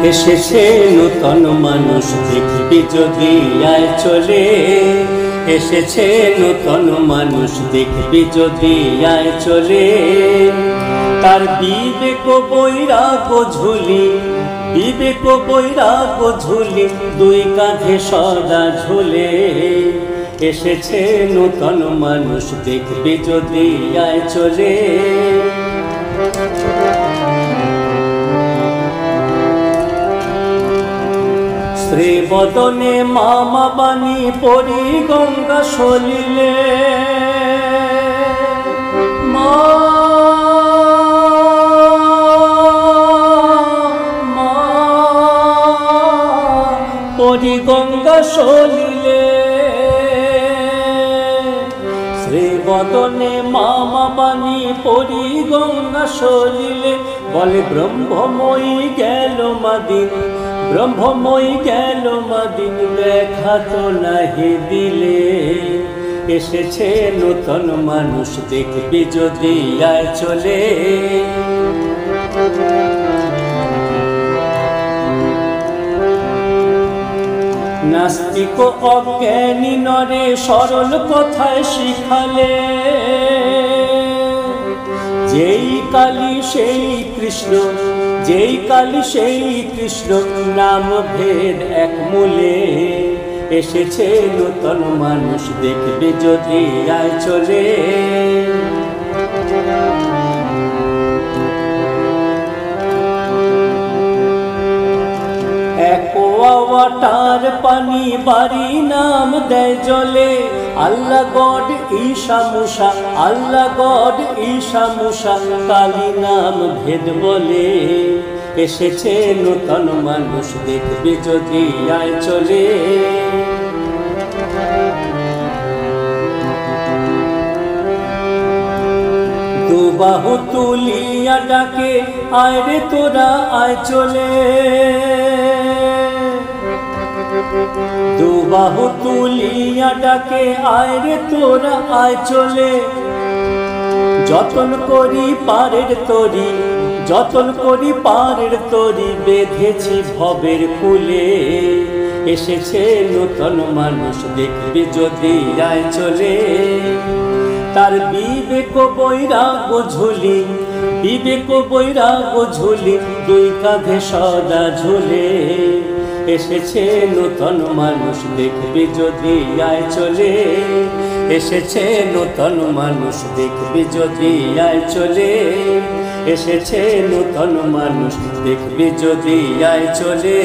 এসেছে নূতন মানুষ দেখবি যদি আয় চলে, এসেছে নূতন মানুষ দেখবি যদি আয় চলে। তার বিবেক বৈরাগ্য ঝুলি, বিবেক বৈরাগ্য ঝুলি দুই কাঁধে সদা ঝুলে। এসেছে নূতন মানুষ দেখবি যদি আয় চলে। শ্রীবদনে মামা বাণী পরি গঙ্গা সলিলে, পরি গঙ্গা সলিলে। শ্রীবদনে মামা বাণী পরি গঙ্গা সলিলে। বলে ব্রহ্মময়ী গেল মাদিন, ব্রহ্মময়ী গেল মাদিন দেখা তো নাহি দিলে। এসেছে নূতন মানুষ দেখবি যদি আয় চলে। নাস্তিক অজ্ঞানী নরে সরল কথায় শিখালে। যেই কালী সেই কৃষ্ণ, যেই কালী সেই কৃষ্ণ নাম ভেদ এক মূলে। এসেছে নূতন মানুষ দেখবি যদি আয় চলে। ওয়াটার পানি বাড়ি নাম দেয় জলে। আল্লাহ গড ঈশা মুসা, আল্লাহ গড ঈশা মুসা কালী নাম ভেদ বলে। এসেছে নূতন মানুষ দেখবি যদি আয় চলে। দুবাহু তুলিয়া ডাকে আয় রে তোরা আয় চলে। দুবাহু তুলিয়া ডাকে আয় রে তোরা আয় চলে। যতন করি পারের তরি, যতন করি পারের তরি বেঁধেছি ভবের কুলে। এসেছে নূতন মানুষ দেখবি যদি আয় চলে। তার বিবেক বৈরাগ্য ঝুলি, বিবেক বৈরাগ্য ঝুলি দুই কাঁধে সদা ঝুলে। এসেছে নূতন মানুষ দেখবি যদি আয় চলে। এসেছে নূতন মানুষ দেখবি যদি আয় চলে। এসেছে নূতন মানুষ দেখবি যদি আয় চলে।